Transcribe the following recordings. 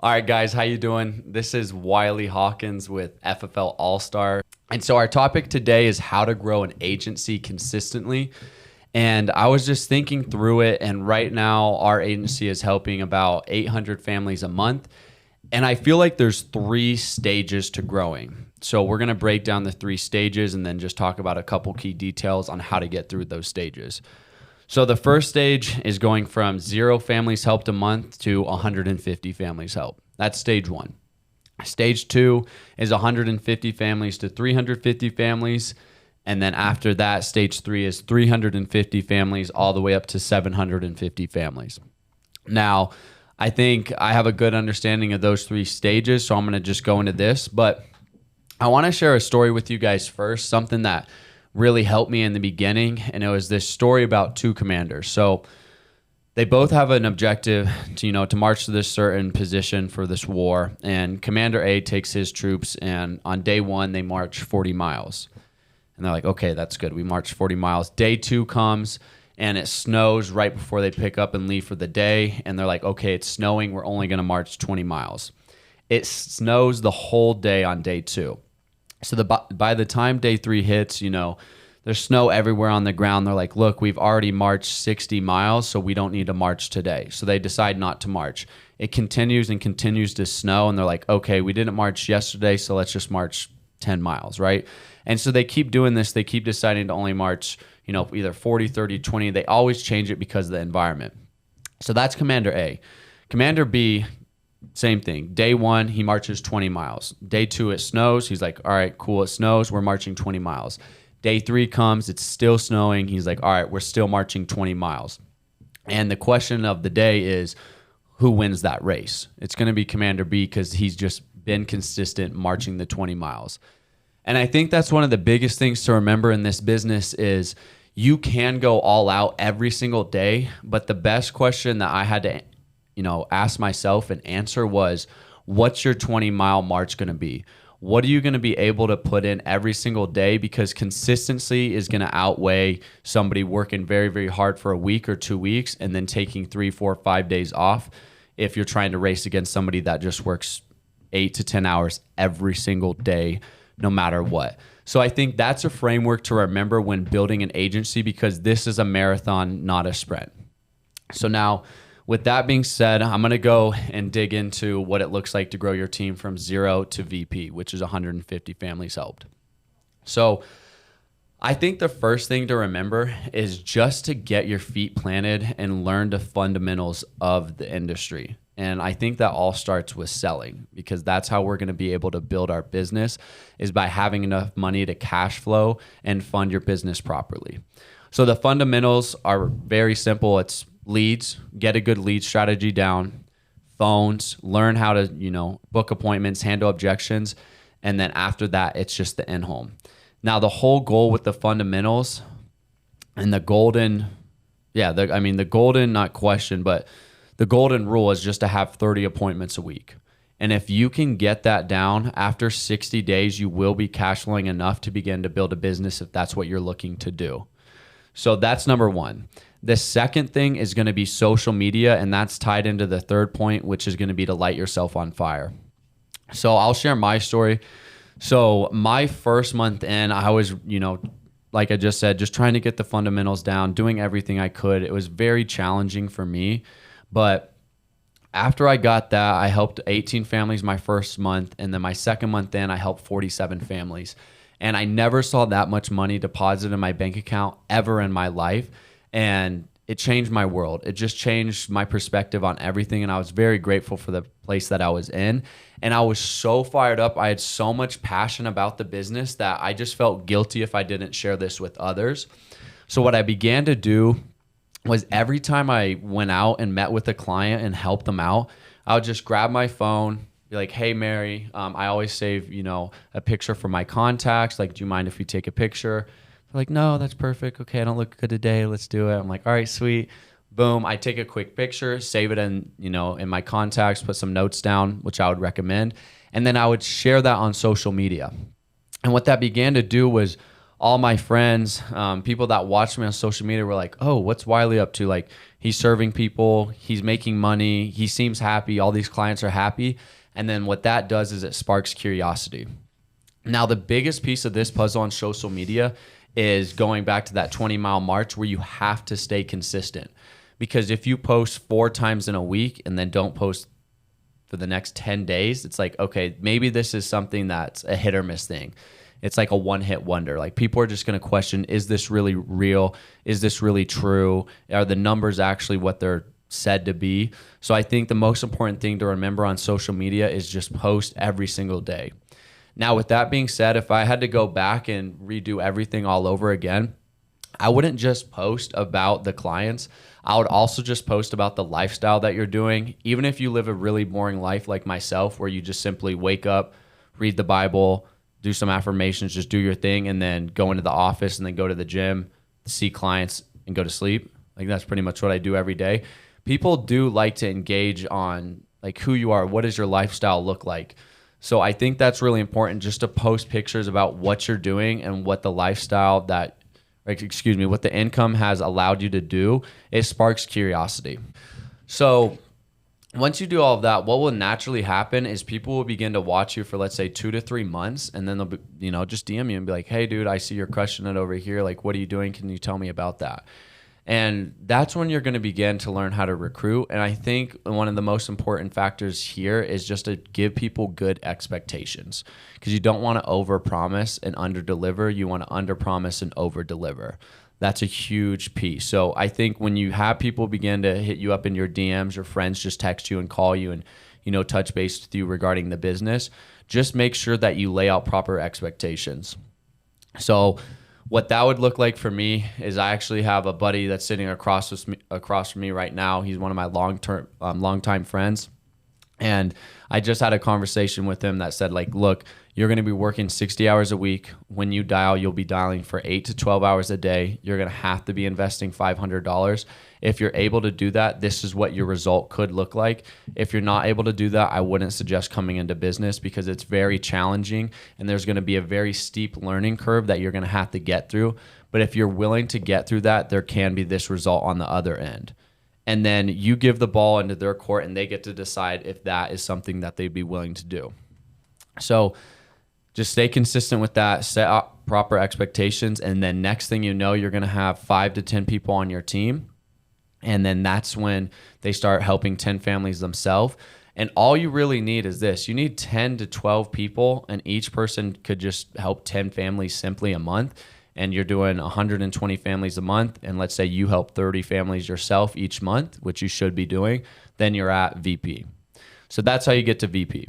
All right, guys, how you doing? This is Wylie Hawkins with FFL Allstar. And so our topic today is how to grow an agency consistently. And I was just thinking through it, and right now our agency is helping about 800 families a month. And I feel like there's 3 stages to growing. So we're going to break down the 3 stages and then just talk about a couple key details on how to get through those stages. So the first stage is going from 0 families helped a month to 150 families helped. That's stage 1. Stage 2 is 150 families to 350 families. And then after that, stage 3 is 350 families all the way up to 750 families. Now, I think I have a good understanding of those 3 stages, so I'm going to just go into this. But I want to share a story with you guys first, something that really helped me in the beginning, and it was this story about 2 commanders. So they both have an objective to march to this certain position for this war, and Commander A takes his troops, and on day 1 they march 40 miles. And they're like, okay, that's good. We marched 40 miles. Day 2 comes, and it snows right before they pick up and leave for the day, and they're like, okay, it's snowing. We're only going to march 20 miles. It snows the whole day on day 2. So by the time day 3 hits, there's snow everywhere on the ground. They're like, look, we've already marched 60 miles, so we don't need to march today. So they decide not to march. It continues and continues to snow, and they're like, okay, we didn't march yesterday, so let's just march 10 miles, right? And so they keep doing this. They keep deciding to only march, either 40, 30, 20. They always change it because of the environment. So that's Commander A. Commander B, same thing. Day 1, he marches 20 miles. Day 2, it snows. He's like, all right, cool, it snows. We're marching 20 miles. Day 3 comes, it's still snowing. He's like, all right, we're still marching 20 miles. And the question of the day is, who wins that race? It's going to be Commander B because he's just been consistent marching the 20 miles. And I think that's one of the biggest things to remember in this business is you can go all out every single day, but the best question that I had to ask myself and answer was, what's your 20-mile march going to be? What are you going to be able to put in every single day? Because consistency is going to outweigh somebody working very, very hard for a week or 2 weeks and then taking 3, 4, 5 days off if you're trying to race against somebody that just works 8 to 10 hours every single day, no matter what. So I think that's a framework to remember when building an agency, because this is a marathon, not a sprint. So now, with that being said, I'm going to go and dig into what it looks like to grow your team from 0 to VP, which is 150 families helped. So I think the first thing to remember is just to get your feet planted and learn the fundamentals of the industry. And I think that all starts with selling, because that's how we're going to be able to build our business, is by having enough money to cash flow and fund your business properly. So the fundamentals are very simple. It's leads, get a good lead strategy down, phones, learn how to, book appointments, handle objections. And then after that, it's just the in-home. Now, the whole goal with the fundamentals and the golden, not question, but the golden rule is just to have 30 appointments a week. And if you can get that down, after 60 days, you will be cash flowing enough to begin to build a business if that's what you're looking to do. So that's number 1. The second thing is going to be social media, and that's tied into the third point, which is going to be to light yourself on fire. So I'll share my story. So my first month in, I was, like I just said, just trying to get the fundamentals down, doing everything I could. It was very challenging for me. But after I got that, I helped 18 families my first month. And then my second month in, I helped 47 families. And I never saw that much money deposited in my bank account ever in my life. And it changed my world. It just changed my perspective on everything. And I was very grateful for the place that I was in. And I was so fired up. I had so much passion about the business that I just felt guilty if I didn't share this with others. So what I began to do was every time I went out and met with a client and helped them out, I would just grab my phone, be like, hey, Mary, I always save, a picture for my contacts. Like, do you mind if we take a picture? They're like, no, that's perfect. Okay, I don't look good today. Let's do it. I'm like, all right, sweet. Boom. I take a quick picture, save it in, in my contacts, put some notes down, which I would recommend. And then I would share that on social media. And what that began to do was all my friends, people that watch me on social media were like, oh, what's Wylie up to? Like, he's serving people, he's making money, he seems happy, all these clients are happy. And then what that does is it sparks curiosity. Now, the biggest piece of this puzzle on social media is going back to that 20-mile march where you have to stay consistent. Because if you post 4 times in a week and then don't post for the next 10 days, it's like, okay, maybe this is something that's a hit or miss thing. It's like a one-hit wonder. Like, people are just going to question, is this really real? Is this really true? Are the numbers actually what they're said to be? So I think the most important thing to remember on social media is just post every single day. Now, with that being said, if I had to go back and redo everything all over again, I wouldn't just post about the clients. I would also just post about the lifestyle that you're doing. Even if you live a really boring life like myself, where you just simply wake up, read the Bible, do some affirmations, just do your thing, and then go into the office and then go to the gym, see clients, and go to sleep. Like, that's pretty much what I do every day. People do like to engage on like who you are. What does your lifestyle look like? So I think that's really important, just to post pictures about what you're doing and what the lifestyle that, what the income has allowed you to do. It sparks curiosity. So once you do all of that, what will naturally happen is people will begin to watch you for, let's say, 2 to 3 months, and then they'll be, just DM you and be like, hey dude, I see you're crushing it over here. Like, what are you doing? Can you tell me about that? And that's when you're going to begin to learn how to recruit. And I think one of the most important factors here is just to give people good expectations, because you don't want to overpromise and underdeliver. You want to underpromise and overdeliver. That's a huge piece. So I think when you have people begin to hit you up in your DMs, your friends just text you and call you and, touch base with you regarding the business, just make sure that you lay out proper expectations. So what that would look like for me is I actually have a buddy that's sitting across from me right now. He's one of my longtime friends. And I just had a conversation with him that said, like, look, you're going to be working 60 hours a week. When you dial, you'll be dialing for 8 to 12 hours a day. You're going to have to be investing $500. If you're able to do that, this is what your result could look like. If you're not able to do that, I wouldn't suggest coming into business, because it's very challenging and there's going to be a very steep learning curve that you're going to have to get through. But if you're willing to get through that, there can be this result on the other end. And then you give the ball into their court and they get to decide if that is something that they'd be willing to do. So just stay consistent with that, set up proper expectations, and then next thing you know, you're going to have 5 to 10 people on your team. And then that's when they start helping 10 families themselves. And all you really need is this. You need 10 to 12 people, and each person could just help 10 families simply a month. And you're doing 120 families a month, and let's say you help 30 families yourself each month, which you should be doing, then you're at VP. So that's how you get to VP.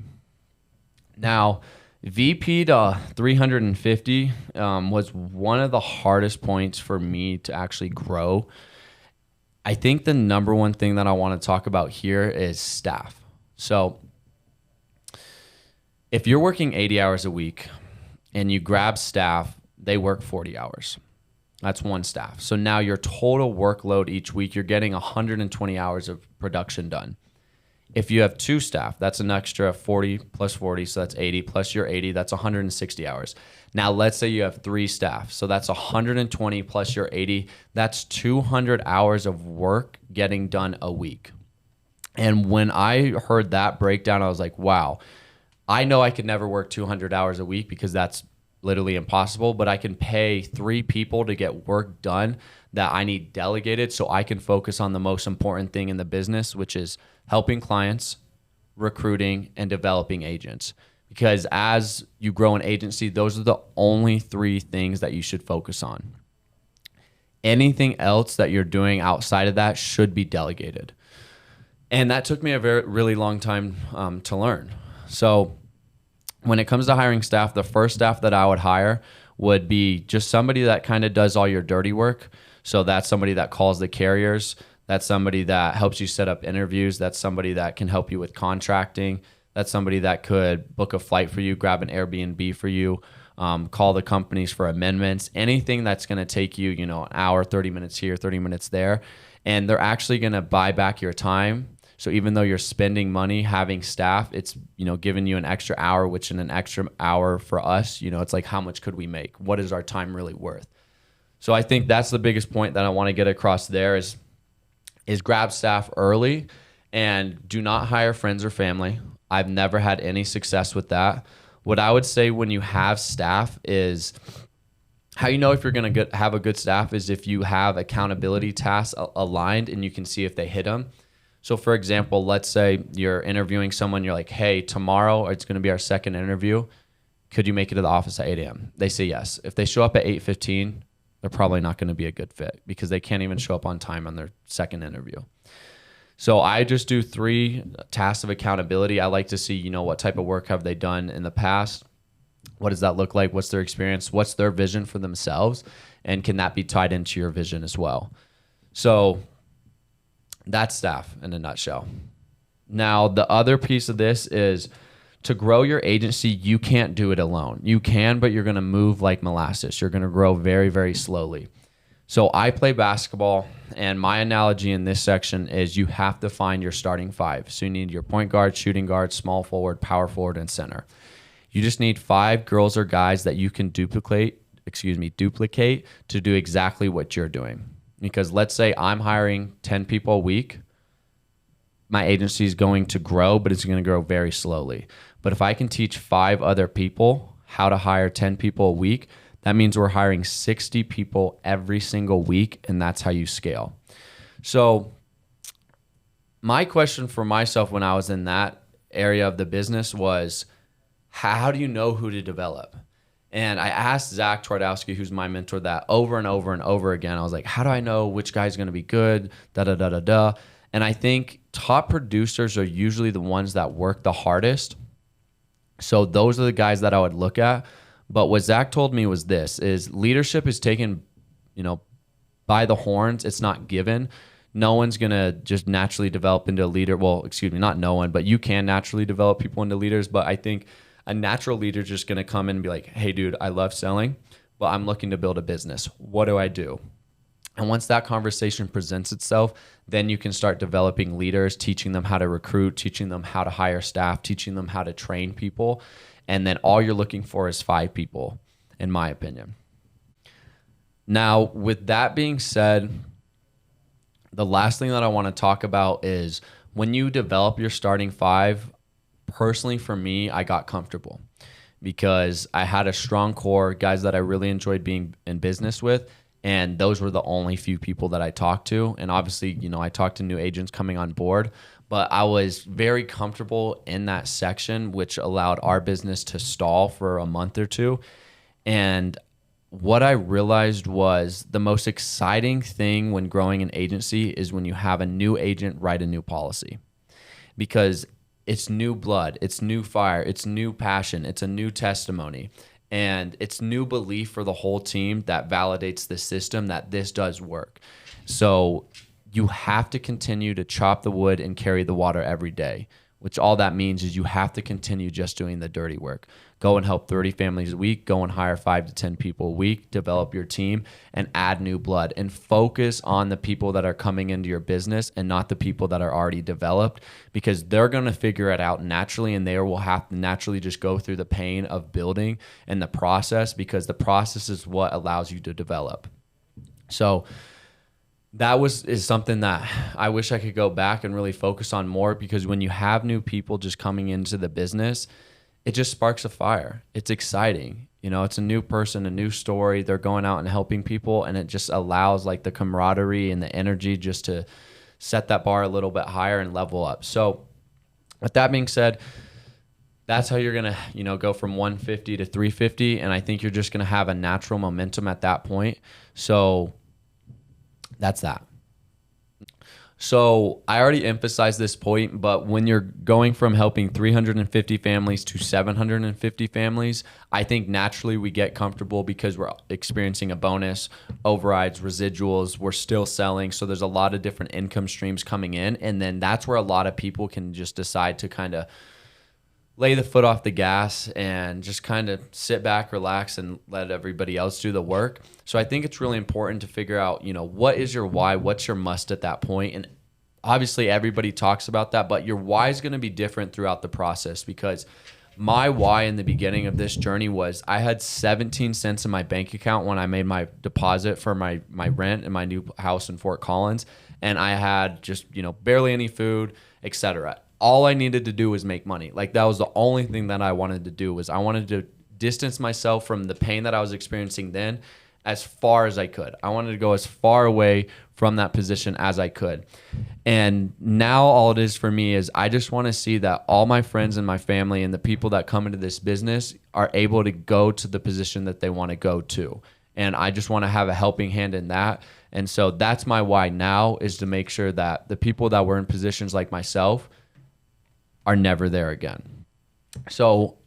Now, VP to 350 was one of the hardest points for me to actually grow. I think the number one thing that I want to talk about here is staff. So if you're working 80 hours a week and you grab staff, they work 40 hours. That's one staff. So now your total workload each week, you're getting 120 hours of production done. If you have 2 staff, that's an extra 40 plus 40, so that's 80, plus your 80, that's 160 hours. Now let's say you have 3 staff, so that's 120 plus your 80, that's 200 hours of work getting done a week. And when I heard that breakdown, I was like, wow, I know I could never work 200 hours a week because that's literally impossible, but I can pay 3 people to get work done that I need delegated so I can focus on the most important thing in the business, which is helping clients, recruiting, and developing agents. Because as you grow an agency, those are the only 3 things that you should focus on. Anything else that you're doing outside of that should be delegated. And that took me a really long time to learn. So when it comes to hiring staff, the first staff that I would hire would be just somebody that kind of does all your dirty work. So that's somebody that calls the carriers. That's somebody that helps you set up interviews. That's somebody that can help you with contracting. That's somebody that could book a flight for you, grab an Airbnb for you, call the companies for amendments, anything that's going to take you, an hour, 30 minutes here, 30 minutes there. And they're actually going to buy back your time So even though you're spending money having staff, it's, giving you an extra hour, which in an extra hour for us, it's like, how much could we make? What is our time really worth? So I think that's the biggest point that I want to get across there is grab staff early and do not hire friends or family. I've never had any success with that. What I would say when you have staff is how you know if you're going to have a good staff is if you have accountability tasks aligned and you can see if they hit them. So for example, let's say you're interviewing someone, you're like, hey, tomorrow it's going to be our second interview. Could you make it to the office at 8 a.m.? They say yes. If they show up at 8:15, they're probably not going to be a good fit because they can't even show up on time on their second interview. So I just do 3 tasks of accountability. I like to see, what type of work have they done in the past? What does that look like? What's their experience? What's their vision for themselves? And can that be tied into your vision as well? So that's staff in a nutshell. Now, the other piece of this is to grow your agency, you can't do it alone. You can, but you're going to move like molasses. You're going to grow very, very slowly. So I play basketball, and my analogy in this section is you have to find your starting 5. So you need your point guard, shooting guard, small forward, power forward, and center. You just need 5 girls or guys that you can duplicate to do exactly what you're doing. Because let's say I'm hiring 10 people a week. My agency is going to grow, but it's going to grow very slowly. But if I can teach 5 other people how to hire 10 people a week, that means we're hiring 60 people every single week, and that's how you scale. So my question for myself when I was in that area of the business was, how do you know who to develop? And I asked Zach Twardowski, who's my mentor, that over and over and over again. I was like, how do I know which guy's going to be good? And I think top producers are usually the ones that work the hardest. So those are the guys that I would look at. But what Zach told me was this, is leadership is taken, by the horns. It's not given. No one's going to just naturally develop into a leader. Well, excuse me, not no one, but you can naturally develop people into leaders. But I think a natural leader is just going to come in and be like, hey, dude, I love selling, but I'm looking to build a business. What do I do? And once that conversation presents itself, then you can start developing leaders, teaching them how to recruit, teaching them how to hire staff, teaching them how to train people. And then all you're looking for is 5 people, in my opinion. Now, with that being said, the last thing that I want to talk about is when you develop your starting 5, personally for me, I got comfortable because I had a strong core, guys that I really enjoyed being in business with. And those were the only few people that I talked to. And obviously, I talked to new agents coming on board, but I was very comfortable in that section, which allowed our business to stall for a month or 2. And what I realized was the most exciting thing when growing an agency is when you have a new agent write a new policy, because it's new blood, it's new fire, it's new passion, it's a new testimony. And it's new belief for the whole team that validates the system that this does work. So you have to continue to chop the wood and carry the water every day, which all that means is you have to continue just doing the dirty work. Go and help 30 families a week, go and hire 5 to 10 people a week, develop your team and add new blood, and focus on the people that are coming into your business and not the people that are already developed, because they're going to figure it out naturally, and they will have to naturally just go through the pain of building and the process, because the process is what allows you to develop. So that is something that I wish I could go back and really focus on more, because when you have new people just coming into the business, it just sparks a fire. It's exciting. It's a new person, a new story. They're going out and helping people, and it just allows like the camaraderie and the energy just to set that bar a little bit higher and level up. So with that being said, that's how you're going to, go from 150 to 350. And I think you're just going to have a natural momentum at that point. So that's that. So I already emphasized this point, but when you're going from helping 350 families to 750 families, I think naturally we get comfortable because we're experiencing a bonus, overrides, residuals, we're still selling. So there's a lot of different income streams coming in. And then that's where a lot of people can just decide to kind of lay the foot off the gas and just kind of sit back, relax, and let everybody else do the work. So I think it's really important to figure out, what is your why, what's your must at that point. And obviously everybody talks about that, but your why is going to be different throughout the process, because my why in the beginning of this journey was I had 17 cents in my bank account when I made my deposit for my rent in my new house in Fort Collins. And I had just, barely any food, etc. All I needed to do was make money. Like, that was the only thing that I wanted to do, was I wanted to distance myself from the pain that I was experiencing then as far as I could. I wanted to go as far away from that position as I could. And now all it is for me is I just want to see that all my friends and my family and the people that come into this business are able to go to the position that they want to go to. And I just want to have a helping hand in that. And so that's my why now, is to make sure that the people that were in positions like myself are never there again. So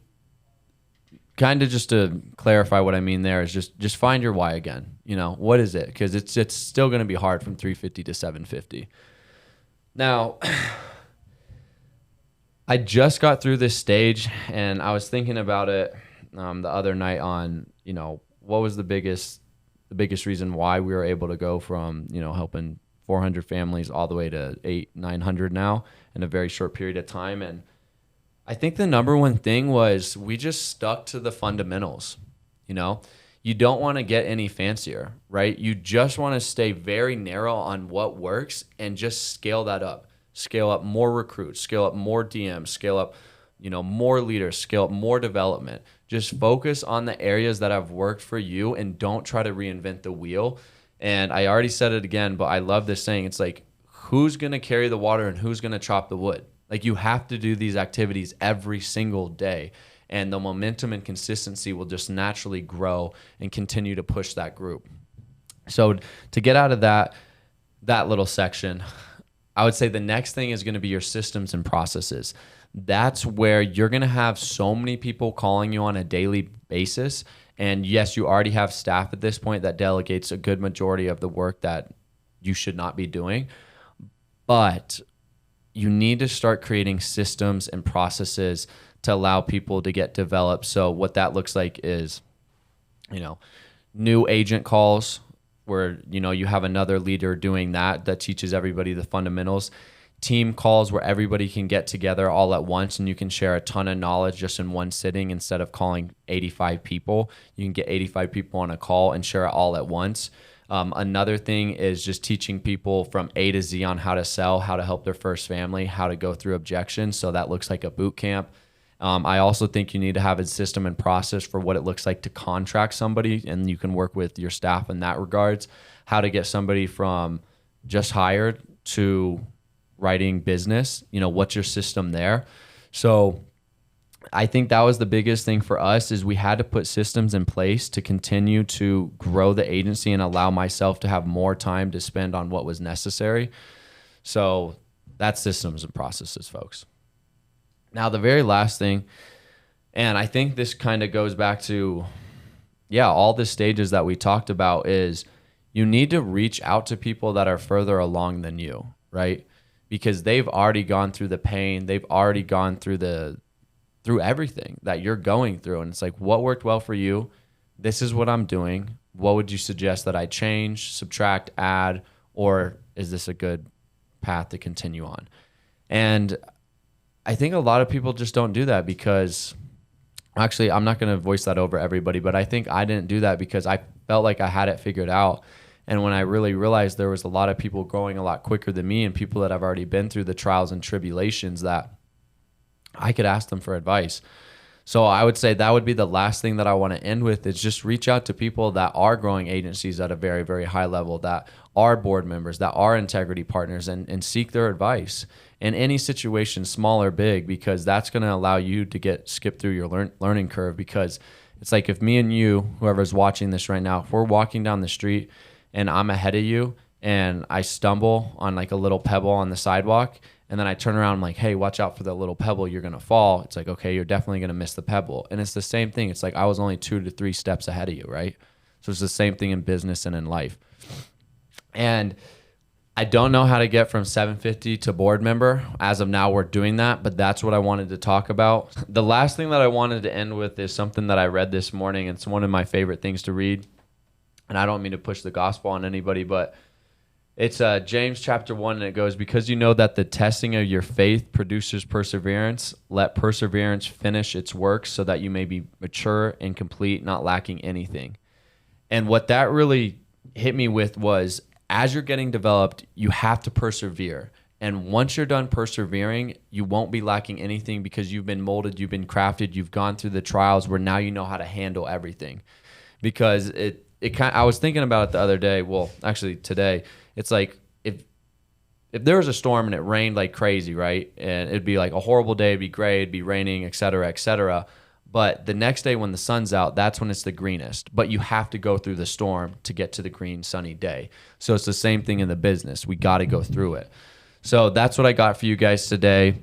kind of just to clarify what I mean there is just find your why again. What is it? Because it's still going to be hard from 350 to 750. Now, I just got through this stage, and I was thinking about it the other night on, what was the biggest reason why we were able to go from, helping 400 families all the way to 800-900 now in a very short period of time. And I think the number one thing was we just stuck to the fundamentals. You don't want to get any fancier, right? You just want to stay very narrow on what works and just scale that up. Scale up more recruits, scale up more DMs, scale up, more leaders, scale up more development. Just focus on the areas that have worked for you and don't try to reinvent the wheel. And I already said it again, but I love this saying. It's like, who's going to carry the water and who's going to chop the wood? Like, you have to do these activities every single day, and the momentum and consistency will just naturally grow and continue to push that group. So to get out of that little section, I would say the next thing is going to be your systems and processes. That's where you're going to have so many people calling you on a daily basis. And yes, you already have staff at this point that delegates a good majority of the work that you should not be doing. But you need to start creating systems and processes to allow people to get developed. So what that looks like is, new agent calls where, you have another leader doing that teaches everybody the fundamentals. Team calls where everybody can get together all at once and you can share a ton of knowledge just in one sitting. Instead of calling 85 people, you can get 85 people on a call and share it all at once. Another thing is just teaching people from A to Z on how to sell, how to help their first family, how to go through objections. So that looks like a boot camp. I also think you need to have a system and process for what it looks like to contract somebody, and you can work with your staff in that regards. How to get somebody from just hired to writing business, what's your system there? So I think that was the biggest thing for us, is we had to put systems in place to continue to grow the agency and allow myself to have more time to spend on what was necessary. So that's systems and processes, folks. Now, the very last thing, and I think this kind of goes back to, all the stages that we talked about, is you need to reach out to people that are further along than you, right? Because they've already gone through the pain. They've already gone through everything that you're going through. And it's like, what worked well for you? This is what I'm doing. What would you suggest that I change, subtract, add, or is this a good path to continue on? And I think a lot of people just don't do that because, actually, I'm not going to voice that over everybody, but I think I didn't do that because I felt like I had it figured out. And when I really realized there was a lot of people growing a lot quicker than me and people that have already been through the trials and tribulations, that I could ask them for advice. So I would say that would be the last thing that I want to end with, is just reach out to people that are growing agencies at a very, very high level, that are board members, that are integrity partners, and seek their advice in any situation, small or big, because that's going to allow you to skip through your learning curve. Because it's like, if me and you, whoever's watching this right now, if we're walking down the street and I'm ahead of you and I stumble on like a little pebble on the sidewalk, and then I turn around, I'm like, hey, watch out for that little pebble, you're going to fall. It's like, okay, you're definitely going to miss the pebble. And it's the same thing. It's like, I was only 2 to 3 steps ahead of you, right? So it's the same thing in business and in life. And I don't know how to get from 750 to board member. As of now, we're doing that, but that's what I wanted to talk about. The last thing that I wanted to end with is something that I read this morning. It's one of my favorite things to read. And I don't mean to push the gospel on anybody, but It's James chapter 1, and it goes, because you know that the testing of your faith produces perseverance, let perseverance finish its work so that you may be mature and complete, not lacking anything. And what that really hit me with was, as you're getting developed, you have to persevere. And once you're done persevering, you won't be lacking anything because you've been molded, you've been crafted, you've gone through the trials where now you know how to handle everything. Because I was thinking about it the other day, well, actually today, it's like if there was a storm and it rained like crazy, right? And it'd be like a horrible day, it'd be gray, it'd be raining, et cetera, et cetera. But the next day when the sun's out, that's when it's the greenest. But you have to go through the storm to get to the green, sunny day. So it's the same thing in the business. We got to go through it. So that's what I got for you guys today.